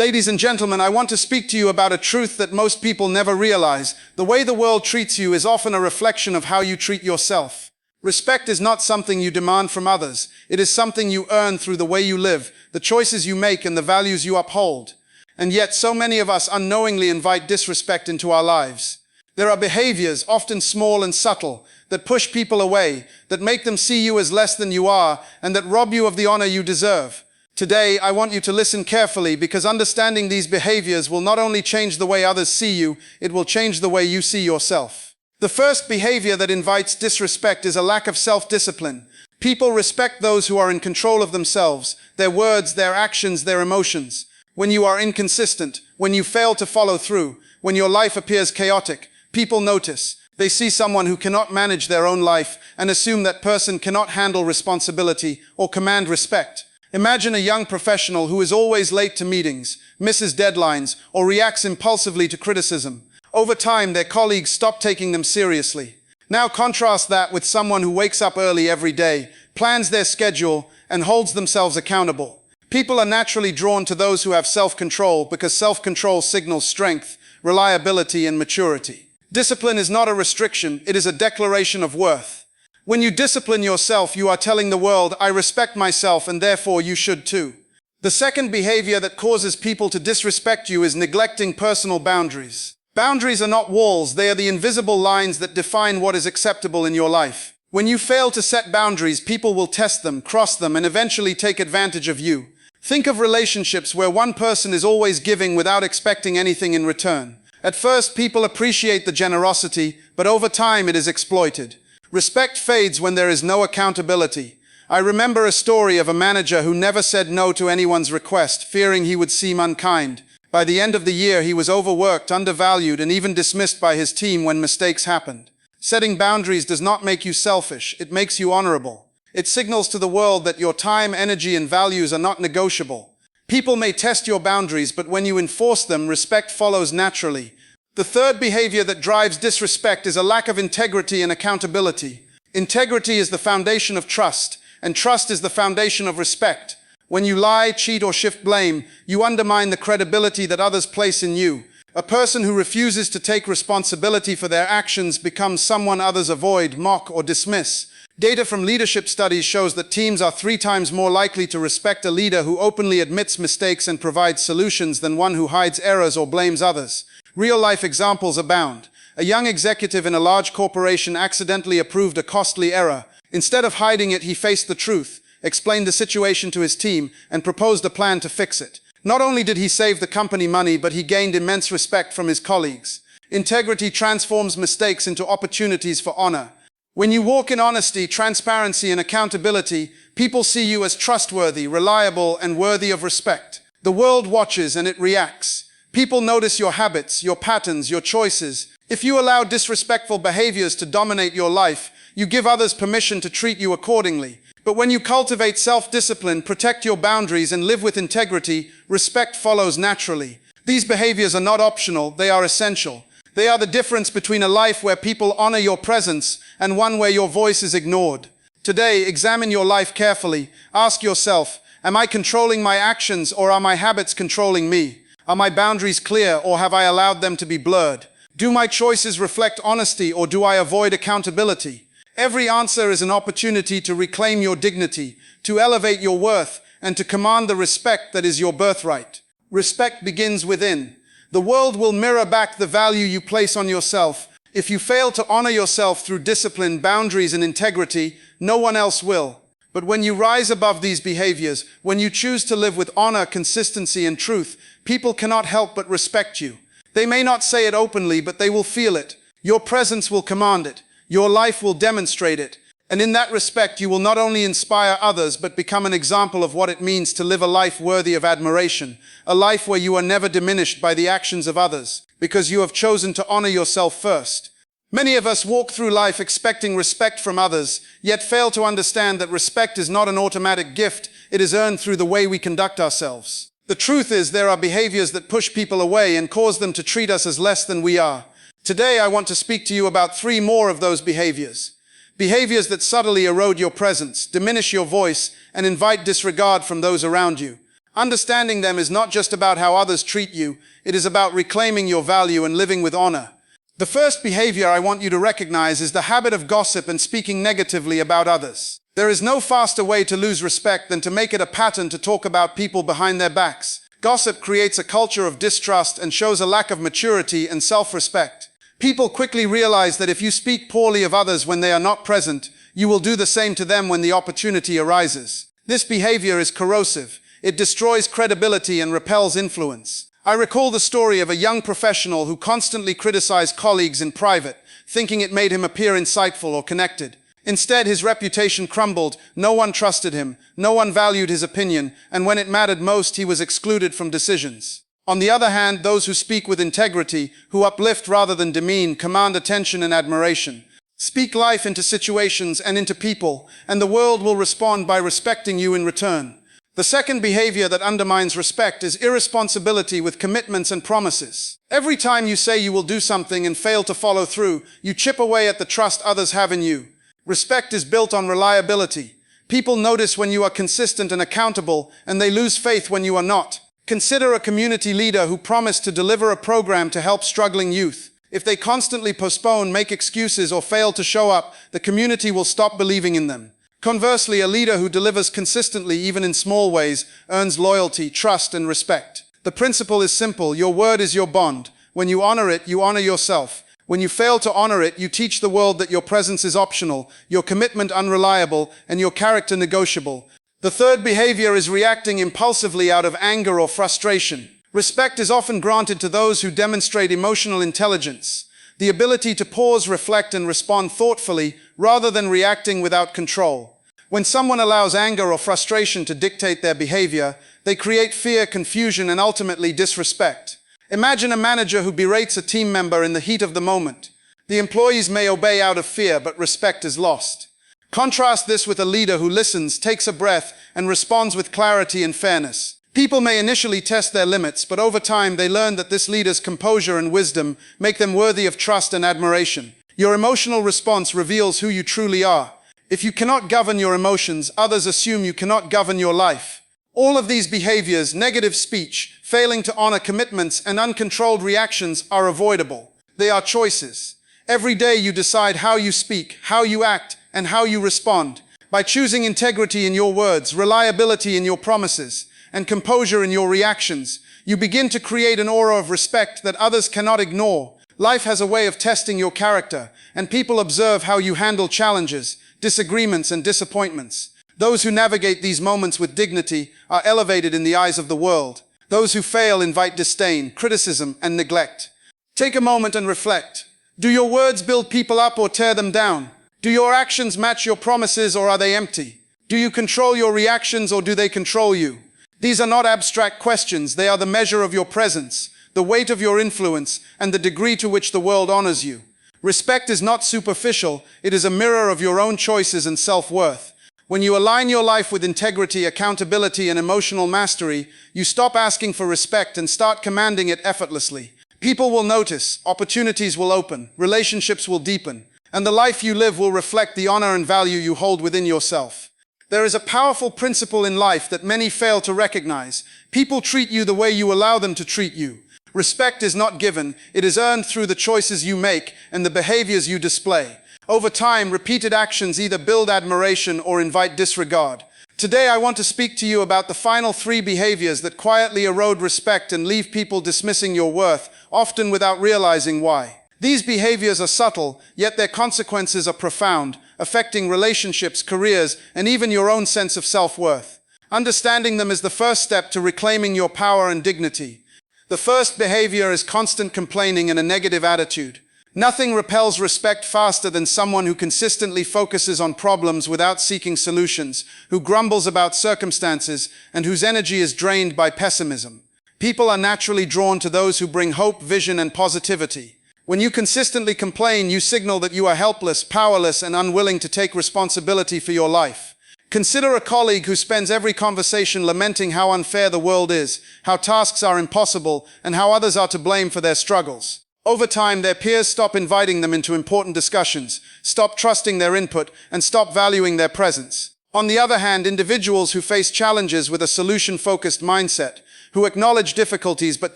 Ladies and gentlemen, I want to speak to you about a truth that most people never realize. The way the world treats you is often a reflection of how you treat yourself. Respect is not something you demand from others. It is something you earn through the way you live, the choices you make, and the values you uphold. And yet, so many of us unknowingly invite disrespect into our lives. There are behaviors, often small and subtle, that push people away, that make them see you as less than you are, and that rob you of the honor you deserve. Today, I want you to listen carefully, because understanding these behaviors will not only change the way others see you, it will change the way you see yourself. The first behavior that invites disrespect is a lack of self-discipline. People respect those who are in control of themselves, their words, their actions, their emotions. When you are inconsistent, when you fail to follow through, when your life appears chaotic, people notice. They see someone who cannot manage their own life and assume that person cannot handle responsibility or command respect. Imagine a young professional who is always late to meetings, misses deadlines, or reacts impulsively to criticism. Over time, their colleagues stop taking them seriously. Now contrast that with someone who wakes up early every day, plans their schedule, and holds themselves accountable. People are naturally drawn to those who have self-control because self-control signals strength, reliability, and maturity. Discipline is not a restriction, it is a declaration of worth. When you discipline yourself, you are telling the world, I respect myself and therefore you should too. The second behavior that causes people to disrespect you is neglecting personal boundaries. Boundaries are not walls, they are the invisible lines that define what is acceptable in your life. When you fail to set boundaries, people will test them, cross them, and eventually take advantage of you. Think of relationships where one person is always giving without expecting anything in return. At first, people appreciate the generosity, but over time it is exploited. Respect fades when there is no accountability. I remember a story of a manager who never said no to anyone's request, fearing he would seem unkind. By the end of the year, he was overworked, undervalued, and even dismissed by his team when mistakes happened. Setting boundaries does not make you selfish, it makes you honorable. It signals to the world that your time, energy, and values are not negotiable. People may test your boundaries, but when you enforce them, respect follows naturally. The third behavior that drives disrespect is a lack of integrity and accountability. Integrity is the foundation of trust, and trust is the foundation of respect. When you lie, cheat, or shift blame, you undermine the credibility that others place in you. A person who refuses to take responsibility for their actions becomes someone others avoid, mock, or dismiss. Data from leadership studies shows that teams are 3 times more likely to respect a leader who openly admits mistakes and provides solutions than one who hides errors or blames others. Real-life examples abound. A young executive in a large corporation accidentally approved a costly error. Instead of hiding it, he faced the truth, explained the situation to his team, and proposed a plan to fix it. Not only did he save the company money, but he gained immense respect from his colleagues. Integrity transforms mistakes into opportunities for honor. When you walk in honesty, transparency, and accountability, people see you as trustworthy, reliable, and worthy of respect. The world watches and it reacts. People notice your habits, your patterns, your choices. If you allow disrespectful behaviors to dominate your life, you give others permission to treat you accordingly. But when you cultivate self-discipline, protect your boundaries, and live with integrity, respect follows naturally. These behaviors are not optional, they are essential. They are the difference between a life where people honor your presence and one where your voice is ignored. Today, examine your life carefully. Ask yourself, am I controlling my actions or are my habits controlling me? Are my boundaries clear or have I allowed them to be blurred? Do my choices reflect honesty or do I avoid accountability? Every answer is an opportunity to reclaim your dignity, to elevate your worth, and to command the respect that is your birthright. Respect begins within. The world will mirror back the value you place on yourself. If you fail to honor yourself through discipline, boundaries, and integrity, no one else will. But when you rise above these behaviors, when you choose to live with honor, consistency, and truth, people cannot help but respect you. They may not say it openly, but they will feel it. Your presence will command it. Your life will demonstrate it. And in that respect, you will not only inspire others, but become an example of what it means to live a life worthy of admiration, a life where you are never diminished by the actions of others, because you have chosen to honor yourself first. Many of us walk through life expecting respect from others, yet fail to understand that respect is not an automatic gift, it is earned through the way we conduct ourselves. The truth is, there are behaviors that push people away and cause them to treat us as less than we are. Today, I want to speak to you about 3 more of those behaviors. Behaviors that subtly erode your presence, diminish your voice, and invite disregard from those around you. Understanding them is not just about how others treat you, it is about reclaiming your value and living with honor. The first behavior I want you to recognize is the habit of gossip and speaking negatively about others. There is no faster way to lose respect than to make it a pattern to talk about people behind their backs. Gossip creates a culture of distrust and shows a lack of maturity and self-respect. People quickly realize that if you speak poorly of others when they are not present, you will do the same to them when the opportunity arises. This behavior is corrosive. It destroys credibility and repels influence. I recall the story of a young professional who constantly criticized colleagues in private, thinking it made him appear insightful or connected. Instead, his reputation crumbled, no one trusted him, no one valued his opinion, and when it mattered most, he was excluded from decisions. On the other hand, those who speak with integrity, who uplift rather than demean, command attention and admiration. Speak life into situations and into people, and the world will respond by respecting you in return. The second behavior that undermines respect is irresponsibility with commitments and promises. Every time you say you will do something and fail to follow through, you chip away at the trust others have in you. Respect is built on reliability. People notice when you are consistent and accountable, and they lose faith when you are not. Consider a community leader who promised to deliver a program to help struggling youth. If they constantly postpone, make excuses, or fail to show up, the community will stop believing in them. Conversely, a leader who delivers consistently, even in small ways, earns loyalty, trust, and respect. The principle is simple. Your word is your bond. When you honor it, you honor yourself. When you fail to honor it, you teach the world that your presence is optional, your commitment unreliable, and your character negotiable. The third behavior is reacting impulsively out of anger or frustration. Respect is often granted to those who demonstrate emotional intelligence, the ability to pause, reflect, and respond thoughtfully rather than reacting without control. When someone allows anger or frustration to dictate their behavior, they create fear, confusion, and ultimately disrespect. Imagine a manager who berates a team member in the heat of the moment. The employees may obey out of fear, but respect is lost. Contrast this with a leader who listens, takes a breath, and responds with clarity and fairness. People may initially test their limits, but over time they learn that this leader's composure and wisdom make them worthy of trust and admiration. Your emotional response reveals who you truly are. If you cannot govern your emotions, others assume you cannot govern your life. All of these behaviors, negative speech, failing to honor commitments, and uncontrolled reactions are avoidable. They are choices. Every day you decide how you speak, how you act, and how you respond. By choosing integrity in your words, reliability in your promises, and composure in your reactions, you begin to create an aura of respect that others cannot ignore. Life has a way of testing your character, and people observe how you handle challenges, disagreements, and disappointments. Those who navigate these moments with dignity are elevated in the eyes of the world. Those who fail invite disdain, criticism, and neglect. Take a moment and reflect. Do your words build people up or tear them down? Do your actions match your promises or are they empty? Do you control your reactions or do they control you? These are not abstract questions. They are the measure of your presence, the weight of your influence, and the degree to which the world honors you. Respect is not superficial. It is a mirror of your own choices and self-worth. When you align your life with integrity, accountability, and emotional mastery, you stop asking for respect and start commanding it effortlessly. People will notice, opportunities will open, relationships will deepen, and the life you live will reflect the honor and value you hold within yourself. There is a powerful principle in life that many fail to recognize. People treat you the way you allow them to treat you. Respect is not given, it is earned through the choices you make and the behaviors you display. Over time, repeated actions either build admiration or invite disregard. Today, I want to speak to you about the final 3 behaviors that quietly erode respect and leave people dismissing your worth, often without realizing why. These behaviors are subtle, yet their consequences are profound, affecting relationships, careers, and even your own sense of self-worth. Understanding them is the first step to reclaiming your power and dignity. The first behavior is constant complaining and a negative attitude. Nothing repels respect faster than someone who consistently focuses on problems without seeking solutions, who grumbles about circumstances, and whose energy is drained by pessimism. People are naturally drawn to those who bring hope, vision, and positivity. When you consistently complain, you signal that you are helpless, powerless, and unwilling to take responsibility for your life. Consider a colleague who spends every conversation lamenting how unfair the world is, how tasks are impossible, and how others are to blame for their struggles. Over time, their peers stop inviting them into important discussions, stop trusting their input, and stop valuing their presence. On the other hand, individuals who face challenges with a solution-focused mindset, who acknowledge difficulties but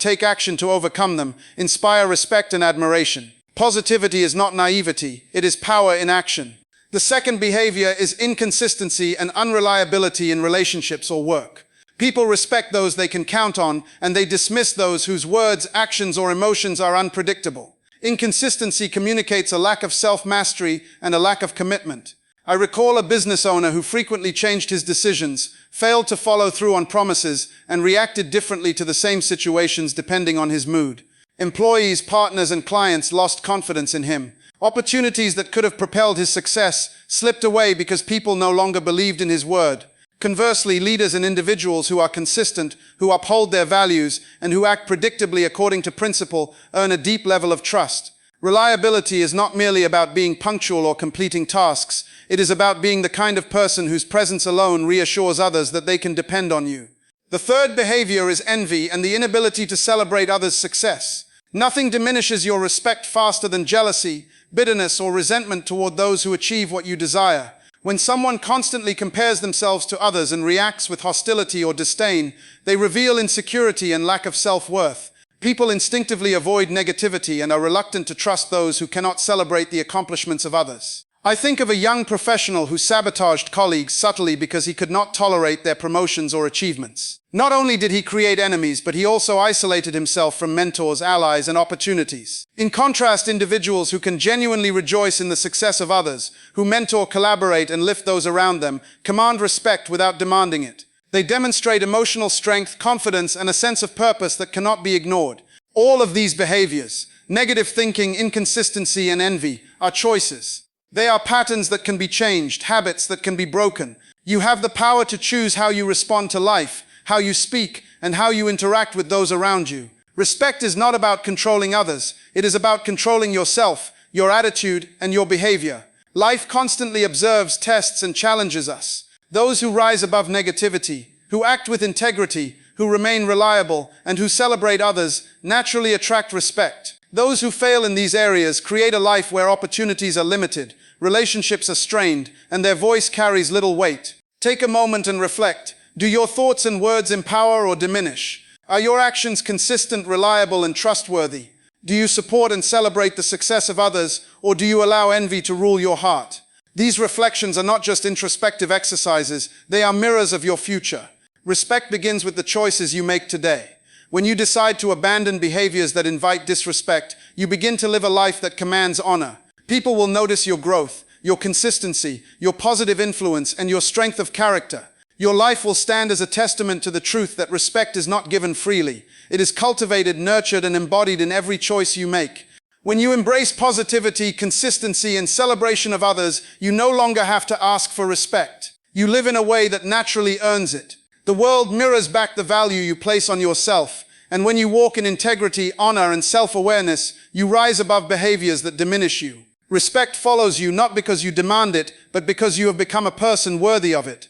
take action to overcome them, inspire respect and admiration. Positivity is not naivety, it is power in action. The second behavior is inconsistency and unreliability in relationships or work. People respect those they can count on, and they dismiss those whose words, actions, or emotions are unpredictable. Inconsistency communicates a lack of self-mastery and a lack of commitment. I recall a business owner who frequently changed his decisions, failed to follow through on promises, and reacted differently to the same situations depending on his mood. Employees, partners, and clients lost confidence in him. Opportunities that could have propelled his success slipped away because people no longer believed in his word. Conversely, leaders and individuals who are consistent, who uphold their values, and who act predictably according to principle earn a deep level of trust. Reliability is not merely about being punctual or completing tasks. It is about being the kind of person whose presence alone reassures others that they can depend on you. The third behavior is envy and the inability to celebrate others' success. Nothing diminishes your respect faster than jealousy, bitterness, or resentment toward those who achieve what you desire. When someone constantly compares themselves to others and reacts with hostility or disdain, they reveal insecurity and lack of self-worth. People instinctively avoid negativity and are reluctant to trust those who cannot celebrate the accomplishments of others. I think of a young professional who sabotaged colleagues subtly because he could not tolerate their promotions or achievements. Not only did he create enemies, but he also isolated himself from mentors, allies, and opportunities. In contrast, individuals who can genuinely rejoice in the success of others, who mentor, collaborate, and lift those around them, command respect without demanding it. They demonstrate emotional strength, confidence, and a sense of purpose that cannot be ignored. All of these behaviors, negative thinking, inconsistency, and envy, are choices. They are patterns that can be changed, habits that can be broken. You have the power to choose how you respond to life, how you speak, and how you interact with those around you. Respect is not about controlling others. It is about controlling yourself, your attitude, and your behavior. Life constantly observes, tests, and challenges us. Those who rise above negativity, who act with integrity, who remain reliable, and who celebrate others, naturally attract respect. Those who fail in these areas create a life where opportunities are limited, relationships are strained, and their voice carries little weight. Take a moment and reflect. Do your thoughts and words empower or diminish? Are your actions consistent, reliable, and trustworthy? Do you support and celebrate the success of others, or do you allow envy to rule your heart? These reflections are not just introspective exercises, they are mirrors of your future. Respect begins with the choices you make today. When you decide to abandon behaviors that invite disrespect, you begin to live a life that commands honor. People will notice your growth, your consistency, your positive influence, and your strength of character. Your life will stand as a testament to the truth that respect is not given freely. It is cultivated, nurtured, and embodied in every choice you make. When you embrace positivity, consistency, and celebration of others, you no longer have to ask for respect. You live in a way that naturally earns it. The world mirrors back the value you place on yourself, and when you walk in integrity, honor, and self-awareness, you rise above behaviors that diminish you. Respect follows you not because you demand it, but because you have become a person worthy of it.